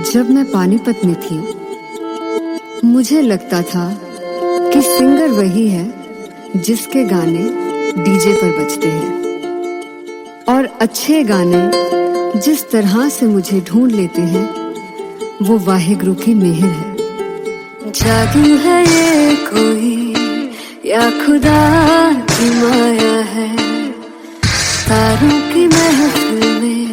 जब मैं पानीपत में थी, मुझे लगता था कि सिंगर वही है जिसके गाने डीजे पर बजते हैं, और अच्छे गाने जिस तरह से मुझे ढूंढ लेते हैं वो वाहिगुरु की मेहर है। जादू है ये कोई या खुदा की माया है, तारों की महफिल में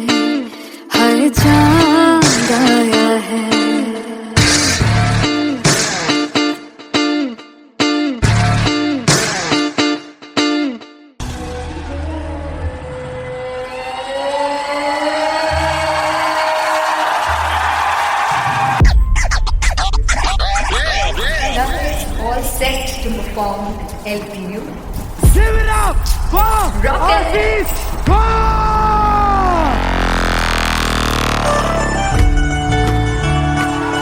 हर चांद आया है। All set to perform LPU. Give it up for Artist Squad!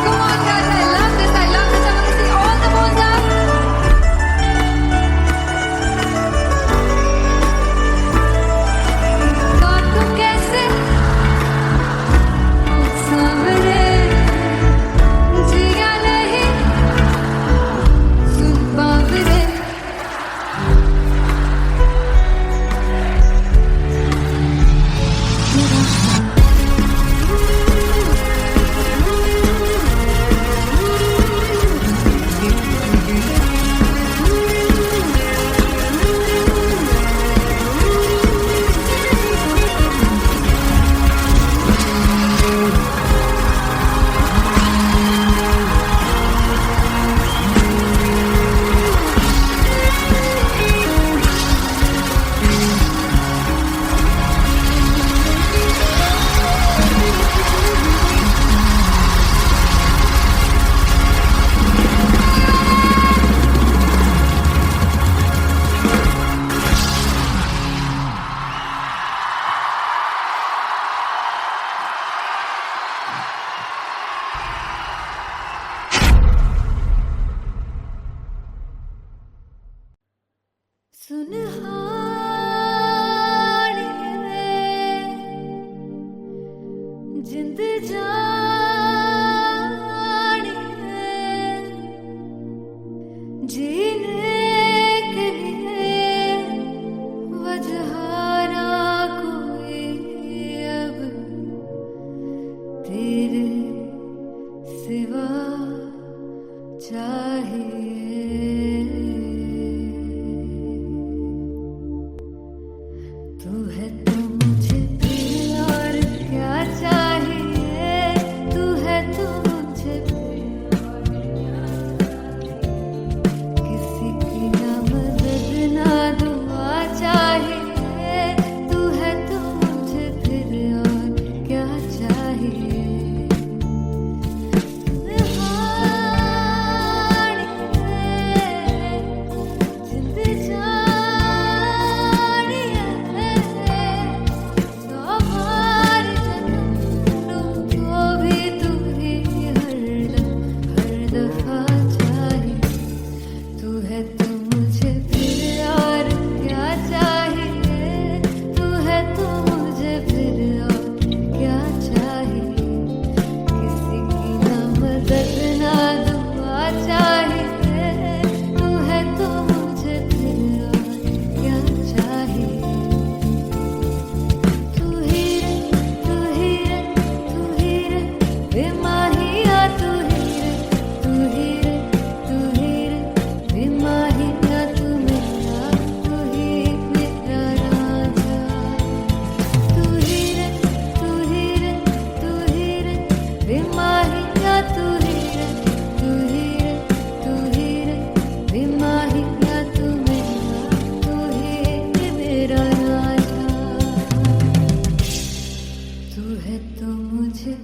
Come on guys, I love this, I love this. I want to see all the balls up. God को कैसे सामने जिया नहीं सुन पावरे। सुन हाड़िए जिंद जानिए, जीने के लिए वजह ना कोई अब तेरे सिवा चाहिए। तू है तो मुझे फिर और क्या चाहिए, तू है तो मुझे फिर और क्या चाहिए। किसी की ना मदद ना दुआ चाहिए, तू है तो मुझे फिर और क्या चाहिए। जिंद जानिए सवार जन्म को भी तू ही हर दफा चाहिए। तू है तो मुझे फिर और क्या चाहिए, तू है तो मुझे फिर और क्या चाहिए। किसी की ना मदद ना दुआ चाहिए, तू है तो मुझे फिर और क्या चाहिए। तू ही रे, तू ही रे, तू ही रे बेमाहिया, तू ही रे, तू ही रे, तू ही रे बेमाहिया, तू मेरा, तू ही मेरा राजा। तू ही रे, तू ही रे, तू ही रे बेमाहिया, तू ही रे, तू ही रे, तू ही रे बेमाहिया, तू मेरा, तू ही मेरा राजा। तू है तो मुझे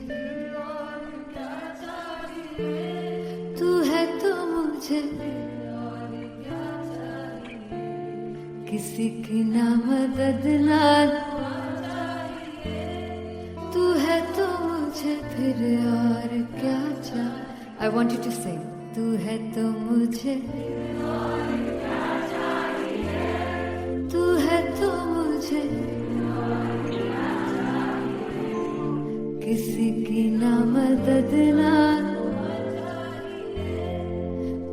तू है तो मुझे किसी की ना मदद ना तू है तो मुझे फिर और क्या चाहिए। I want you to sing. तू है तो मुझे तू है तो मुझे किसी की की ना मदद ना,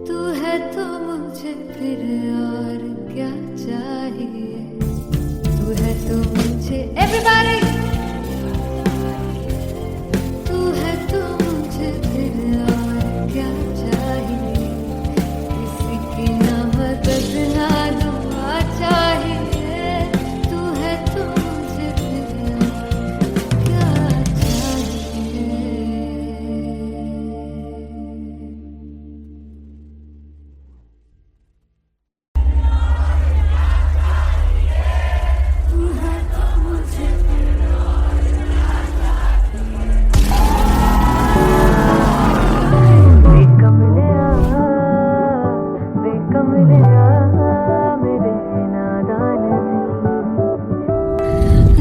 तू है तो मुझे फिर और क्या चाहिए, तू है तो मुझे एवरीबॉडी, तू है तो मुझे फिर और क्या चाहिए, किसी की ना मदद ना दुआ चाहिए, तू है तो मुझे फिर और क्या चाहिए।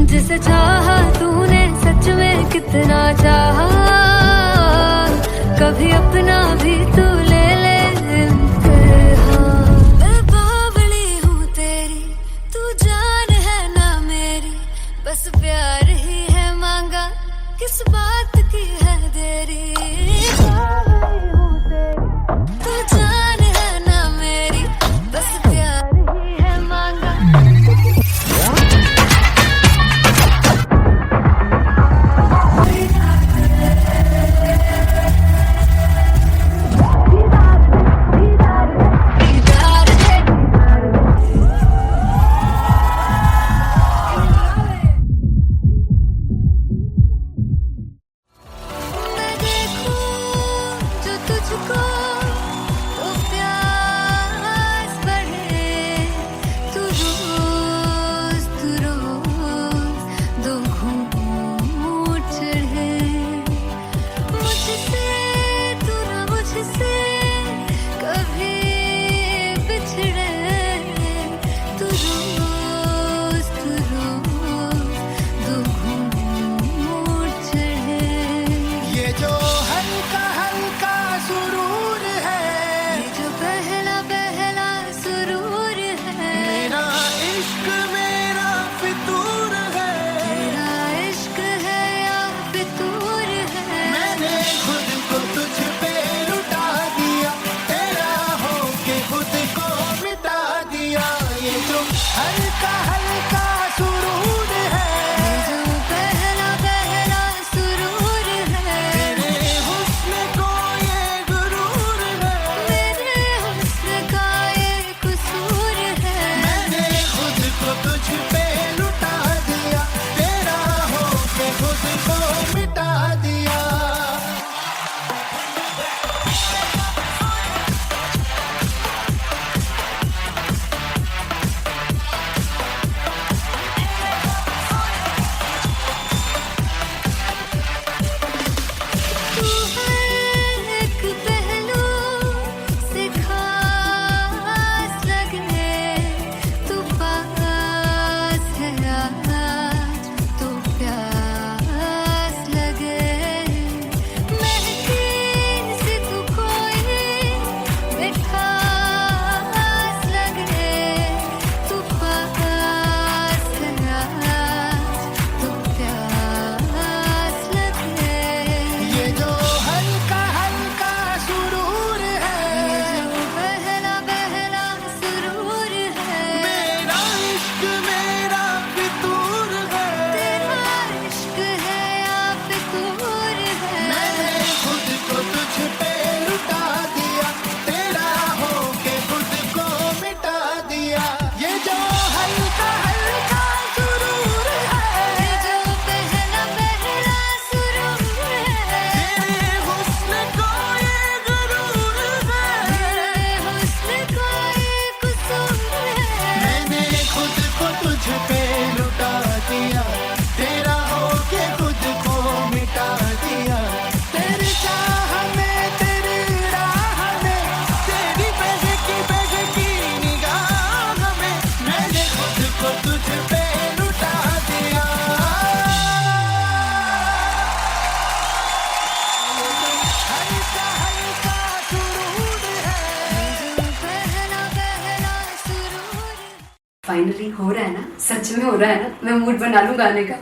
जिसे चाहा तूने सच में कितना चाहा, कभी अपना भी तू ले ले इम्तिहान। मैं बावली हूँ तेरी, तू जान है ना मेरी, बस प्यार ही है मांगा, किस बात की है देरी। बावली हूँ तेरी, तू जान है ना मेरी, बस प्यार ही है मांगा। मैं देखूं जो तुझको तो प्यास बढ़े, तू रोज दो घूंट चढ़े, मुझसे तू ना मुझसे कभी बिछड़े, तू रोज दो घूंट चढ़े। ये जो हल्का हल्का सुरूर है, ये जो पहला पहला सुरूर है, मेरा इश्क मेरा फितूर है। तेरा इश्क है या फितूर है। मैंने खुद को तुझ पे लुटा दिया, तेरा होके खुद को मिटा दिया। ये जो हल्का हल्का सुरूर है, ये जो पहला पहला सुरूर है, तेरे हुस्न को ये गुरूर है। मेरे हुस्न का ये कसूर है। मैंने खुद को तुझ पे लुटा दिया, तेरा होके खुद को मिटा दिया। तू हर एक पहलू से खास लगे, तू पास है आज तो प्यास लगे, महकी सी तू कोई मिठास लगे, तू पास है आज तो प्यास लगे। ये जो हल्का हल्का सुरूर है, ये जो पहला पहला सुरूर है, मेरा इश्क मेरा फितूर है। तेरा इश्क है या फितूर है। मैंने खुद को तुझ पे लुटा दिया, तेरा होके खुद को मिटा दिया। ये जो हल्का हल्का सुरूर है, ये जो पहला पहला सुरूर है, तेरे हुस्न को ये गुरूर है। तेरे हुस्न का ये कसूर है। मैंने खुद को तुझ पे लुटा दिया, तेरा होके खुद को मिटा दिया। तेरी चाह में तेरी राह में, तेरी बहकी निगाह में, मैंने खुद को तुझ पे लुटा दिया। हल्का हल्का सुरूर है, ये जो पहला पहला सुरूर है। फाइनली हो रहा है ना, सच में हो रहा है ना, मैं मूड बना लूं गाने का।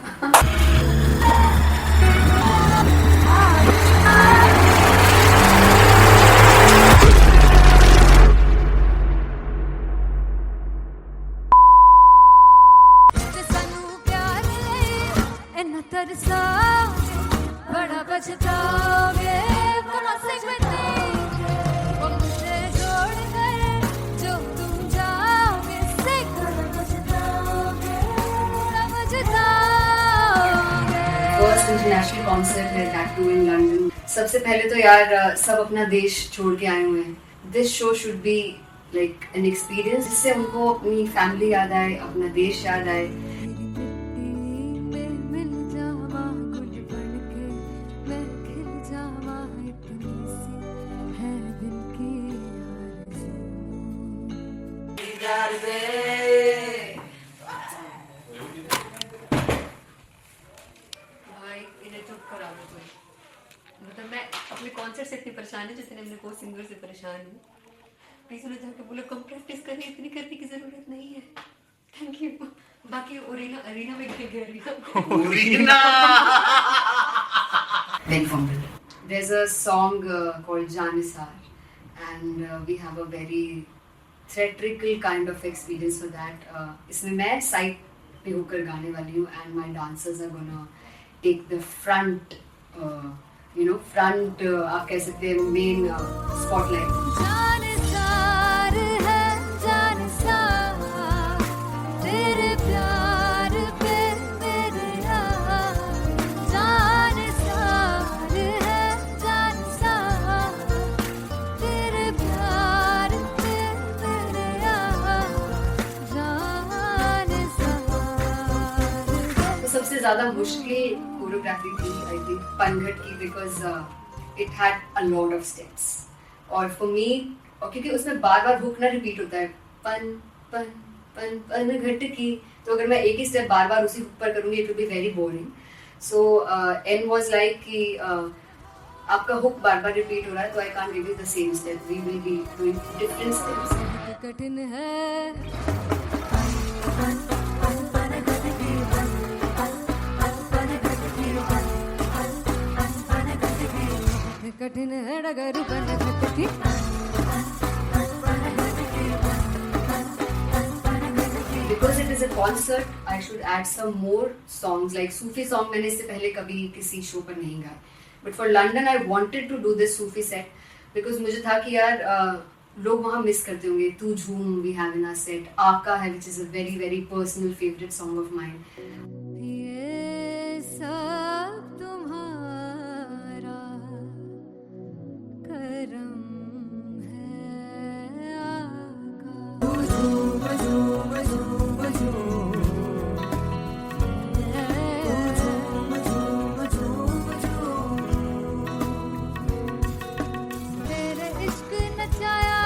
तरसाओगे, बड़ा पछताओगे, मुनासिब में देंगे वो मुझे छोड़ कर जो तुम जाओगे, से बड़ा पछताओगे, बड़ा पछताओगे। फर्स्ट इंटरनेशनल कॉन्सर्ट है टैटू इन लंदन। सबसे पहले तो यार सब अपना देश छोड़ के आए हुए हैं। This show should be like an experience जिससे उनको अपनी फैमिली याद आए, अपना देश याद आए। मिल जावा गुल बन के, मैं खिल जावा, इतनी सी है दिल की आरज़ू। भाई इन्हें चुप करा दो कोई। मतलब मैं अपने कॉन्सर्ट से इतनी परेशान हूँ जितने अपने को सिंगर से परेशान हूँ। प्लीज उन्हें जाके बोलो कम प्रैक्टिस करें, इतनी करने की जरूरत नहीं है। Thank you. बाकी अरीना में गए arena There's a song called Janisar and we have a very theatrical kind of experience for that. इसमें मैं साइड पे होकर गाने वाली हूँ and my dancers are gonna take the front, front आप कह सकते हैं main spotlight. जानसार है जानसार, तेरे प्यार पे मेरे यार। जानसार है जानसार, तेरे प्यार पे मेरे यार। जानसार तो सबसे ज़्यादा मुश्किल कोरियोग्राफी थी आई थिंक पनघट की because it had a lot of steps और फॉर मी और क्योंकि उसमें बार बार हुक ना रिपीट होता है पन पन पन पनघट की, तो अगर मैं एक ही स्टेप बार बार उसी हुक पर करूँगी it will be very boring. So an was like कि आपका हुक बार बार रिपीट हो रहा है तो I can't give you the same step, we will be doing different steps. कठिन है कठिन है डगर बनघट की। Because it is a concert, I should add some more songs like Sufi song. मैंने इससे पहले कभी किसी शो पर नहीं गाया. But for London, I wanted to do this Sufi set because मुझे था कि यार लोग वहाँ मिस करते होंगे. तू झूम we have in our set. आका है which is a very very personal favorite song of mine. ये सब तुम्हारा करम है तेरे इश्क नचाया,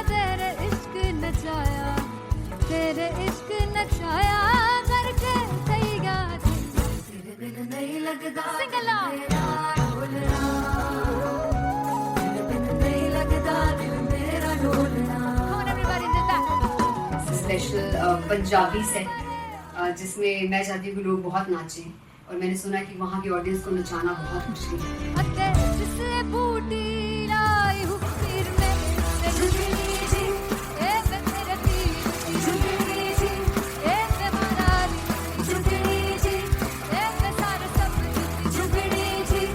तेरे इश्क नचाया, तेरे इश्क नचाया करके तैयार। तेरे बिन नहीं लगता सिंगला ढोलना, तेरे बिन नहीं लगता दिल मेरा ढोलना। Come on everybody, do that. Special Punjabi set जिसमें मैं चाहती हूँ कि लोग बहुत नाचें और मैंने सुना कि वहाँ की ऑडियंस को नचाना बहुत मुश्किल है। अते जिससे बूटी लाई हूँ पीर में ते झुकनी जी, ए मैं तेरे पीर की झुकनी जी, ए मैं मारारी झुकनी जी, ए मैं सारे सब की झुकनी जी, ए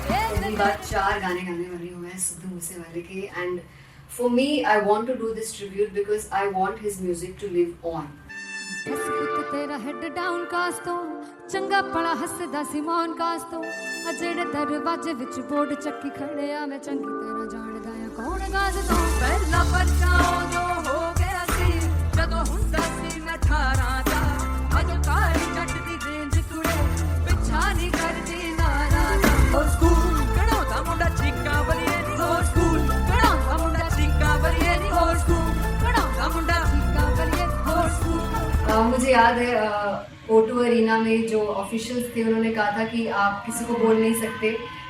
पहली बार 4 गाने गाने वाली हूँ मैं सिद्धू मूसेवाले के and for me I want to do this tribute because I want his music to live on. बस पुत तेरा हेड डाउन कास तो चंगा पड़ा हसदा सिमोन कास तो अजड़े दरवाजे विच बोर्ड चक्की खड़े आ मैं चंगी तरह जानदा आ कौन गास तो पहला परचाओ जो हो गया सी जदों हुंदा सी मैं 18 दा अज कारी जट दी रेंज कुड़े पिछा नहीं करदी नारा दा ओ स्कूल कढ़ाउंदा मुंडा चीका बलिए नी हो स्कूल कढ़ाउंदा मुंडा चीका बलिए नी हो स्कूल कढ़ाउंदा मुंडा चीका बलिए हो स्कूल। मुझे याद है O2 अरीना में जो ऑफिशियल्स थे उन्होंने कहा था कि आप किसी को बोल नहीं सकते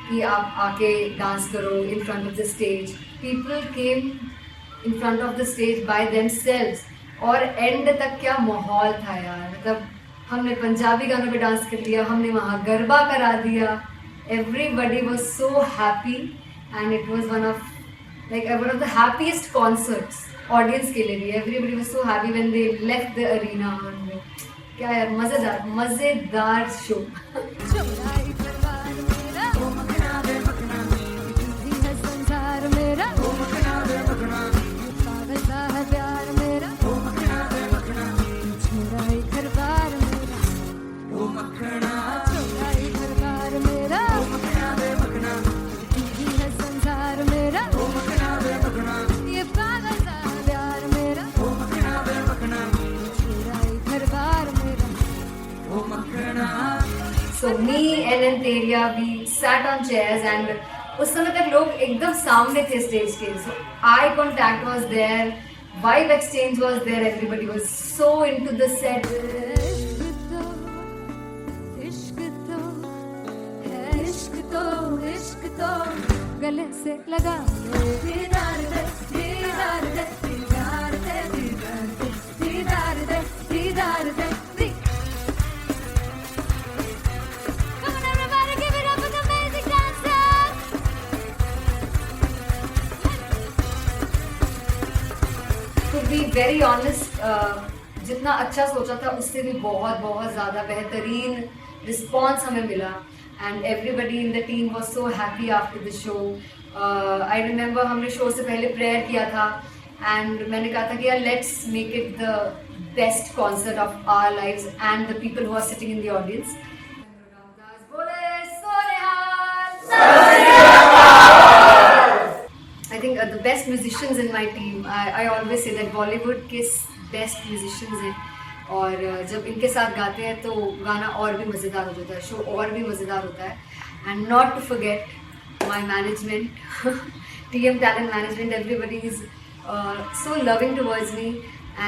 कि आप आके डांस करो in front of the stage. People came in front of the stage by themselves और एंड तक क्या माहौल था यार. मतलब हमने पंजाबी गानों पे डांस कर लिया, हमने वहाँ गरबा करा दिया. Everybody was so happy and it was one of the happiest concerts audience के लिए भी. Everybody was so happy when they left the arena. क्या यार, मजेदार मजेदार शो। चौराई परिवार मेरा, ओ मखना वे मखना, तू ही है संसार मेरा, ओ मखना वे मखना, पागल सा है प्यार मेरा, ओ मखना वे मखना, चौराई परिवार मेरा, ओ मखना, चौराई परिवार मेरा, ओ मखना वे मखना, तू ही है संसार मेरा, ओ मखना वे मखना, ये पागल सा है प्यार मेरा, ओ मखना वे मखना, चौराई परिवार मेरा, ओ मखना। So me and Anteria, we sat on chairs and उस समय तक लोग एकदम सामने थे स्टेज के, so eye contact was there, vibe exchange was there, everybody was so into the set. इश्क तो है, इश्क तो गले से लगा दीदार दे, दीदार दे, दीदार दे, दीदार दे, दीदार दे, दीदार दे, दी। Come on everybody, give it up for the amazing dancers. To be very honest, जितना अच्छा सोचा था उससे भी बहुत बहुत ज़्यादा बेहतरीन रिस्पॉन्स हमें मिला and everybody in the team was so happy after the show. I remember हमने शो से पहले प्रेयर किया था एंड मैंने कहा था कि यार let's make it the best concert of our lives and the people who are sitting in the audience. I think the best musicians in my team, I always say that Bollywood के best musicians हैं और जब इनके साथ गाते हैं तो गाना और भी मज़ेदार हो जाता है, शो और भी मज़ेदार होता है। And not to forget my management, TM Talent Management, everybody is so loving towards me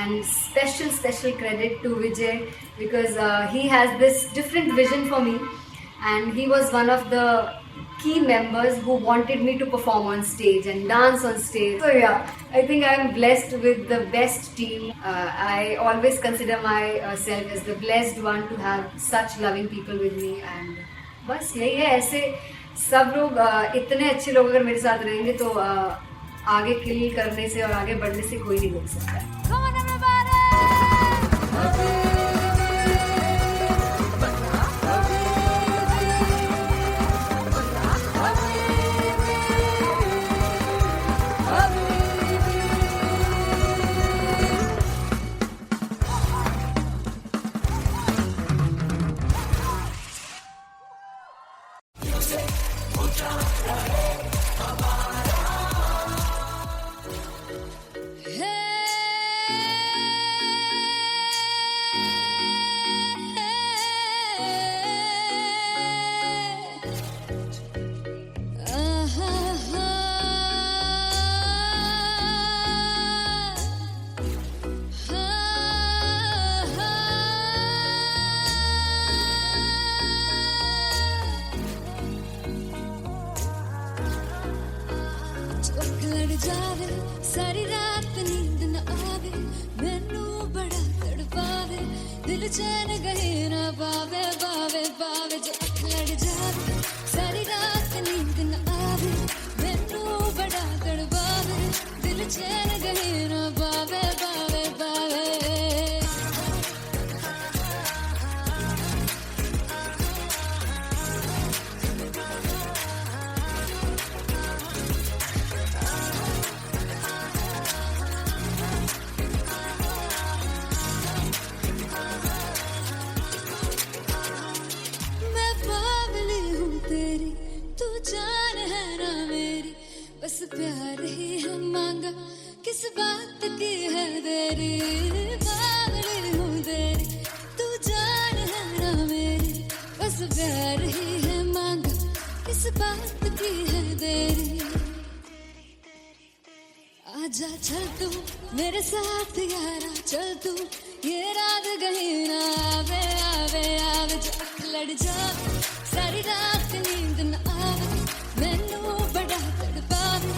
and special credit to Vijay because he has this different vision for me and he was one of the key members who wanted me to perform on stage and dance on stage. So yeah, I think I'm blessed with the best team. I always consider myself as the blessed one to have such loving people with me and बस यही है। ऐसे सब लोग इतने अच्छे लोग अगर मेरे साथ रहेंगे तो आगे किल करने से और आगे बढ़ने से कोई नहीं रोक सकता। Come on everybody. जावे सारी रात नींद न आवे मैनू बड़ा तड़पावे दिल चैन गहे ना पावे पावे पावे जो अख लड़ जावे सारी रात नींद न आवे मैनू बड़ा तड़पावे दिल चैन गहे ना पावे पावे पावे बस प्यार ही है मांगा किस बात की है देरी बावली हूँ तेरी तू जान है ना मेरी बस प्यार ही है मांगा किस बात की है देरी आजा चल तू मेरे साथ यारा चल तू ये रात गही ना आवे आवे आवे जो अख लड़ जावे सारी रात नींद न आवे मैनू बड़ा तड़पावे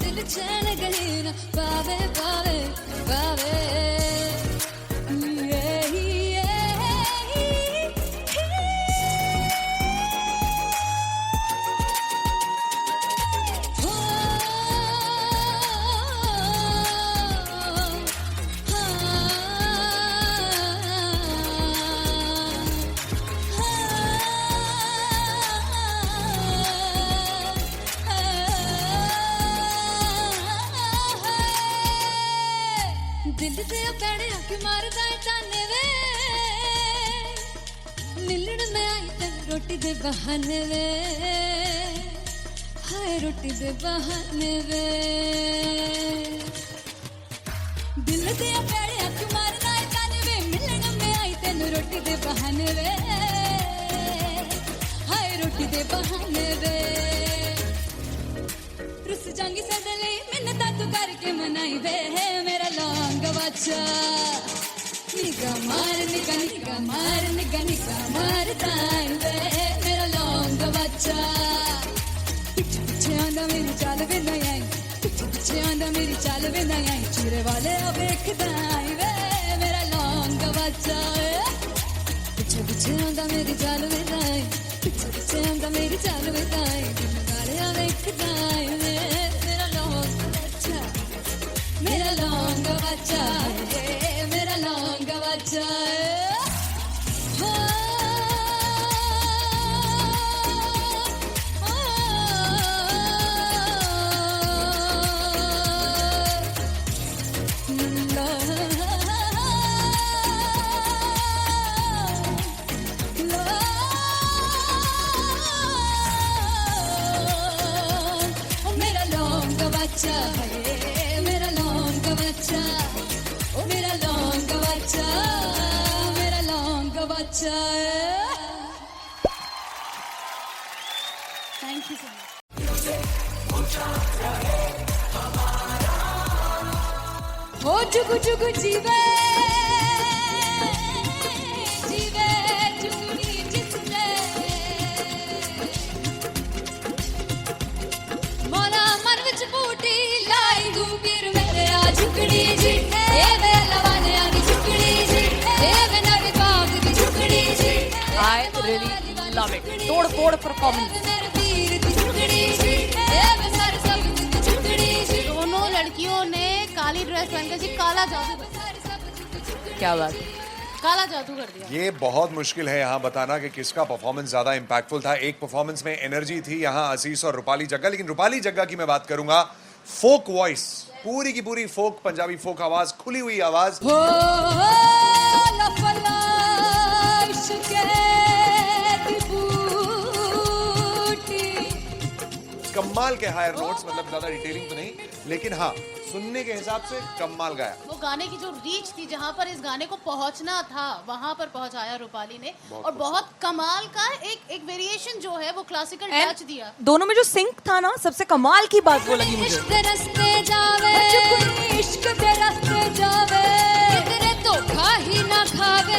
दिल चैन गही ना पावे पावे पावे रोटी दे बहाने वे हाय रोटी दे बहाने वे दिल दे प्यारे अख मारना है काने वे मिलन में आई तेन रोटी दे बहाने वे हाय रोटी दे बहाने वे रुस जांगी सदले मिन्नता तू करके मनाई वे मेरा लौंग बच्चा निगा मार ताई वे मेरा लौंग बच्चा पीछे पीछे आंदा मेरी चाल वे नहीं आई पीछे पीछे आंदा मेरी चाल वे नहीं आई चूरे वाले अब देखदा आई वे मेरा लौंग बच्चा पीछे पीछे आंदा मेरी चाल वे नहीं आई पीछे पीछे आंदा मेरी चाल वे नहीं आई चूरे वाले अब देखदा आई वे मेरा लौंग बच्चा मेरा लौंग बच्चा मेरा लौंग बच्चा मेरा लौंग बच्चा मेरा लौंग बच्चा ओ मेरा लौंग बच्चा मेरा लौंग बच्चा थैंक यू सो मच हो जुगु जुगु जीवे जीवे जुगनी जिसने मोला मन विच बूटी लाई गुबीर मेरे आ झुकड़ी जी ए वे लवाने आगी झुकड़ी जी ए वे नवी बाग दी झुकड़ी जी I really love it. तोड़ परफॉर्मेंस। मेरे वीर दी झुकड़ी जी ए वे सारे सब दी झुकड़ी जी दोनों लड़कियों ने काली ड्रेस पहनकर जी काला जादू क्या बात है। काला जादू कर दिया। ये बहुत मुश्किल है यहाँ बताना कि किसका परफॉर्मेंस ज्यादा इंपैक्टफुल था। एक परफॉर्मेंस में एनर्जी थी यहाँ असीस और रूपाली जग्गा, लेकिन रूपाली जग्गा की मैं बात करूंगा फोक वॉइस, पूरी की पूरी फोक, पंजाबी फोक आवाज, खुली हुई आवाज। हो लफला इश्क़े दी बूटी कमाल के हायर नोट्स, मतलब ज्यादा डिटेलिंग तो नहीं, लेकिन हाँ सुनने के हिसाब से कमाल गाया। वो गाने की जो रीच थी, जहाँ पर इस गाने को पहुंचना था वहां पर पहुंचाया रूपाली ने, और बहुत कमाल का एक वेरिएशन जो है वो क्लासिकल टच दिया। दोनों में जो सिंक था ना, सबसे कमाल की बात वो लगी मुझे। इश्क दे रस्ते जावे इश्क दे रस्ते जावे कितने धोखा ही ना खावे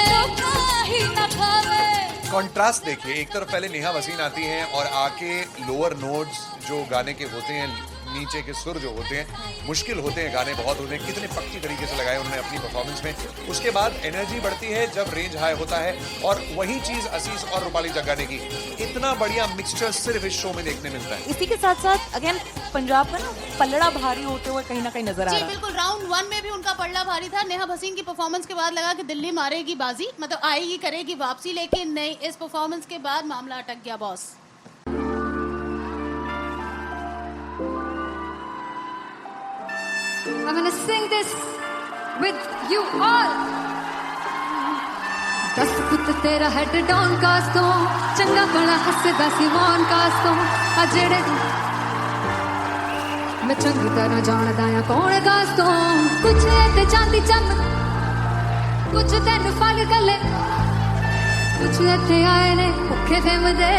धोखा ही ना खावे। कॉन्ट्रास्ट देखिए, एक तरफ पहले नेहा वसीन आती हैं और आके लोअर नोट्स जो गाने के होते हैं, नीचे के सुर जो होते हैं, मुश्किल होते हैं, गाने बहुत होते हैं, कितने पक्की तरीके से लगाए उन्होंने अपनी परफॉर्मेंस में। उसके बाद एनर्जी बढ़ती है जब रेंज हाई होता है, और वही चीज असीस और रूपाली जग्गा ने की। इतना बढ़िया मिक्सचर सिर्फ इस शो में देखने मिलता है। इसी के साथ साथ अगेन पंजाब का ना पल्लड़ा भारी होते हुए कहीं ना कहीं नजर आ जी रहा है। बिल्कुल, राउंड 1 में भी उनका पल्ला भारी था। नेहा भसीन की परफॉर्मेंस के बाद लगा कि दिल्ली मारेगी बाजी, मतलब आएगी करेगी वापसी, लेकिन नहीं, इस परफॉर्मेंस के बाद मामला अटक गया boss. I'm gonna sing this with you all. दस पुत तेरा हेड डाउन कास तो चंगा बड़ा हसदा सी वन कास तो आ जेड़े मैं चंगी तरह जानदा आ कौन कास तो कुछ ते चांदी चम कुछ तेन फल गले कुछ इत्थे आए ने भुखे फिमदे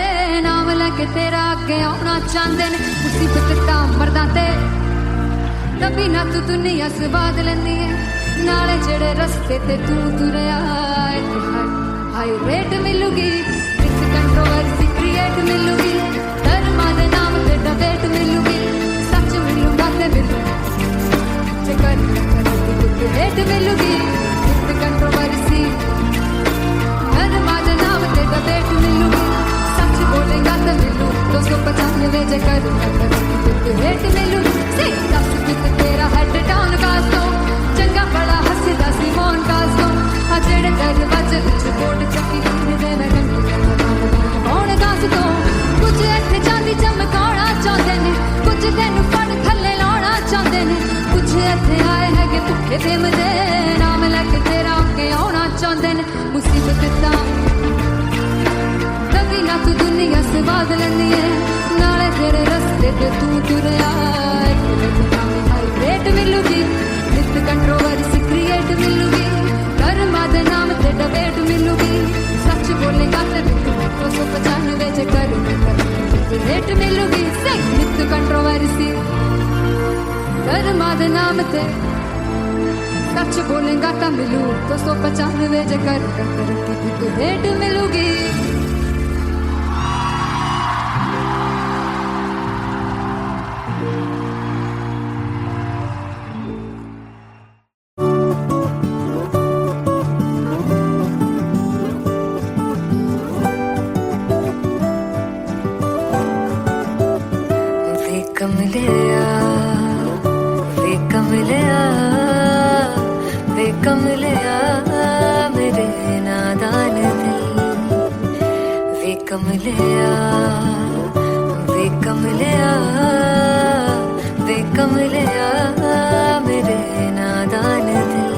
नाम लेके तेरा अगे आउणा चाहंदे ने मुसीबत दा मरदा ते तभी ना तू दुनिया स्वाद लेंदी है नाले जेड़े रस्ते ते तू तुरया हाई रेट मिलूगी विद कंट्रोवर्सी क्रिएट मिलूगी धर्मा दे नाम ते डिबेट मिलूगी सच मिलूगा ते मिलू जे कर रेट मिलूगी विद कंट्रोवर्सी धर्मा दे नाम ते डिबेट मिलूगी सच बोलेगा ते मिलू 295 जे कर रेट मिलूगी से तेरा हेड डाउन कास तो चंगा बड़ा हसदा सी मोन कास तो आ जेड़े दरवाजे विच बोर्ड चक्की दे मैं कौन कास तो कुछ इत्थे चांदी चमकाउणा चाहंदे ने कुछ तैनू फड़ थल्ले लाउणा चाहंदे ने कुछ इत्थे आए हैगे भुखे फिमदे नाम लेके साध लेनी है नाले तेरे रस्ते ते तू तुरया हाईब्रेड मिलूगी नित कंट्रोवर्सी क्रिएट मिलूगी कर्मा दे नाम ते डिबेट मिलूगी सच बोलेगा ते 295 जे कर रेट मिलूगी सही नित कंट्रोवर्सी कर्मा दे नाम ते सच बोलेगा तो मिलू 295 जे कर रेट मिलूगी कमलिया मेरे नादान दिल वे कमलिया मेरे नादान दिल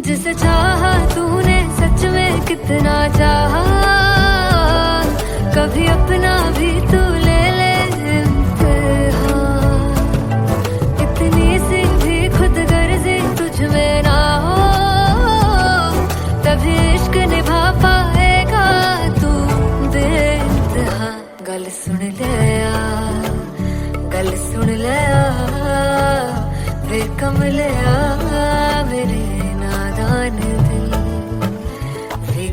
जिसे चाहा तूने सच में कितना चाहा कभी अपना भी तू ले ले इम्तिहान इतनी सी भी खुद गर्जी तुझ में ना हो तभी इश्क निभा पाएगा तू बेइंतहा गल सुन लिया वे कमलिया मेरे नादान दिल वे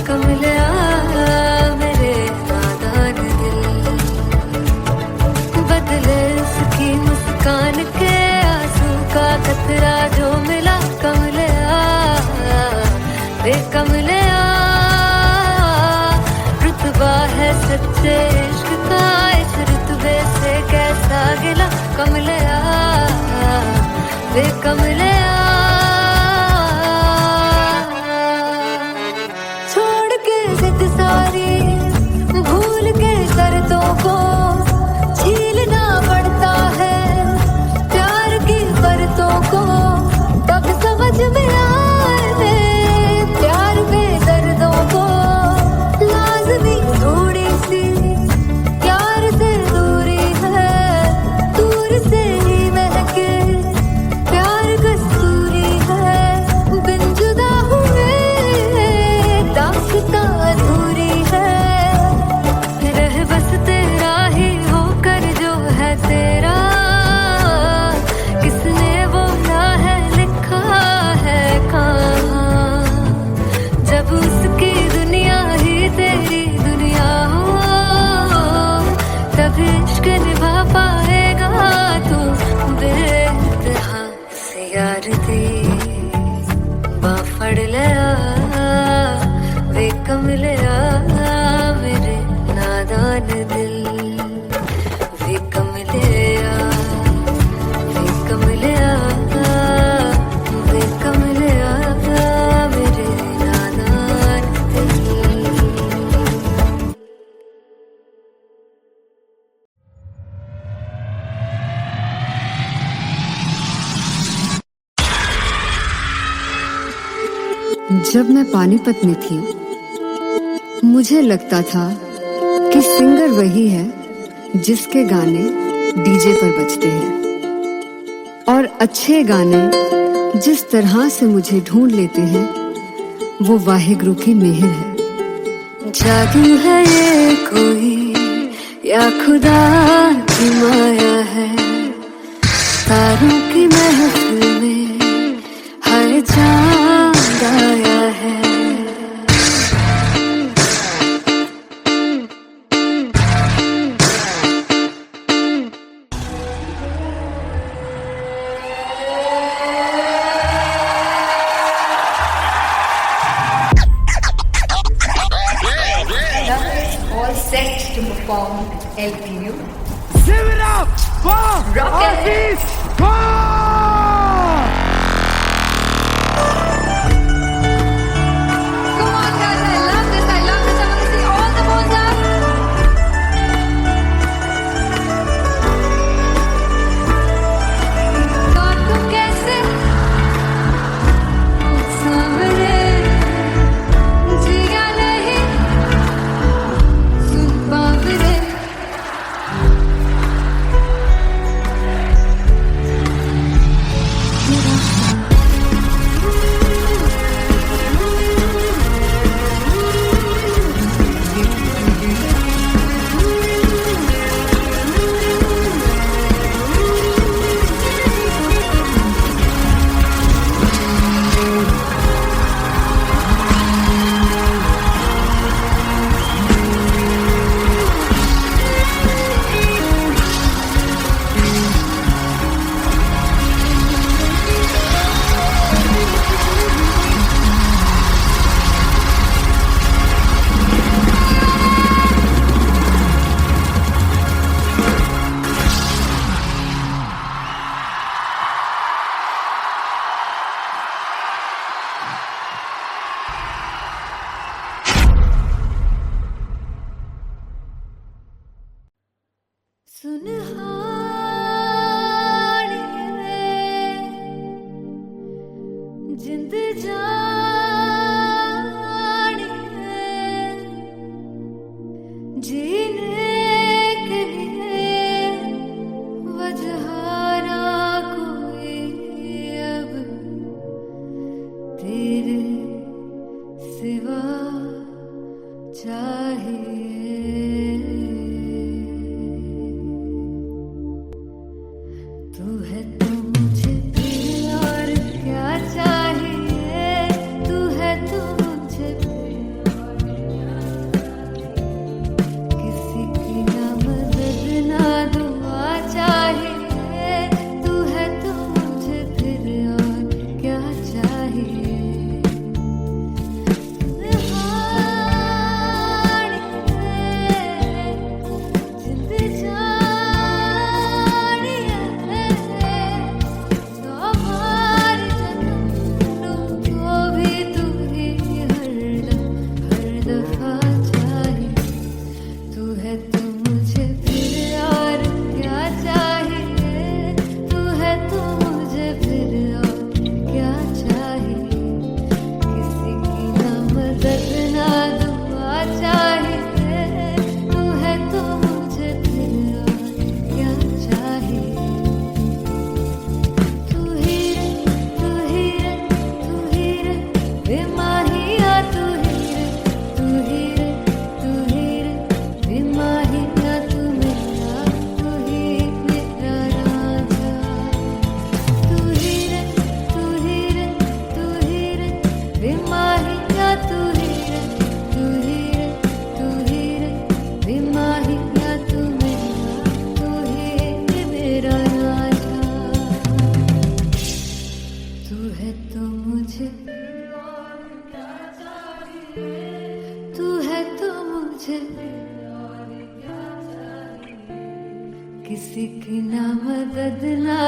कमलिया मेरे नादान दिल बदले उसकी मुस्कान के आंसू का कतरा जो मिला कमलिया वे कमलिया रुतबा है सच्चे इश्क का इस रुतबे से कैसा गिला कमलिया वे कमलिया छोड़ के जिद सारी भूल के शर्तों को झीलना पड़ता है प्यार की बरतों को तब समझ में आए प्यार में दर्दों को लाजमी थोड़ी सी प्यार से दूरी है दूर से ही महके प्यार कस्तूरी है बिन जुदा हुए दास्तां अधूरी है रह बस तेरा ही होकर जो है तेरा किसने बोला है लिखा है कहाँ जब उसकी दुनिया ही तेरी दुनिया हो तब इश्क निभा पाएगा तू बेइंतहा से यार दी बाफड़ लिया वे कमलिया मेरे नादान दिल वे कमलिया मेरे नादान दिल जब मैं पानीपत में थी मुझे लगता था कि सिंगर वही है जिसके गाने डीजे पर बजते हैं और अच्छे गाने जिस तरह से मुझे ढूंढ लेते हैं वो वाहिगुरु की मेहर है जादू है ये कोई या खुदा की माया है तारों की महफिल में हर चांद आया है All set to perform LPU. Give it up for Artist Come on guys, I love this. I want to see all the balls up. God, तुम कैसे मदद ना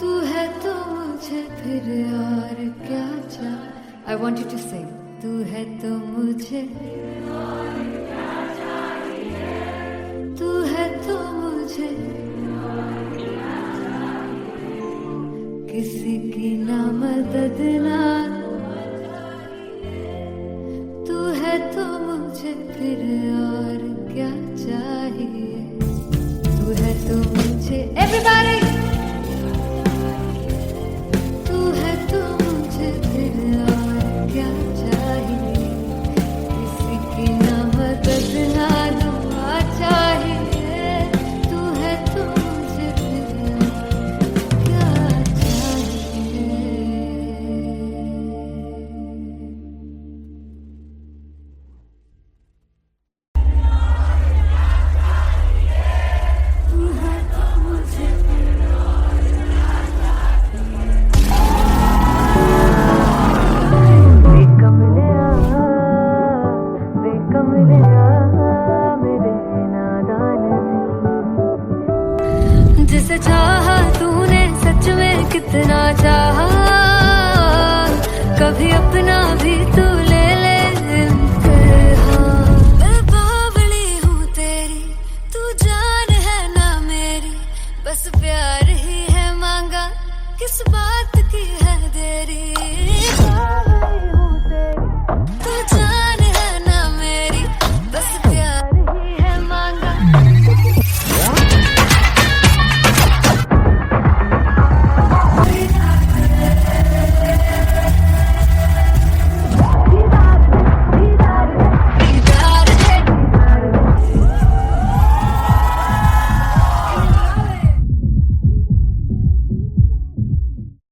तू है तो मुझे फिर और क्या चाहिए. I want you to sing. तू है तो मुझे तू है तो मुझे किसी की ना मदद ना तू है तो मुझे फिर और क्या चाहिए. तू है तो मुझे everybody तू है तो मुझे फिर और क्या चाहिए. किसी की ना मदद ना दुआ चाहिए. तू है तो मुझे फिर और क्या चाहिए. तू है तो मुझे जिसे चाहा तूने सच में कितना चाहा. कभी अपना भी तू ले ले इम्तिहान. मैं बावली हूँ तेरी तू जान है ना मेरी. बस प्यार ही है मांगा किस बात की है देरी.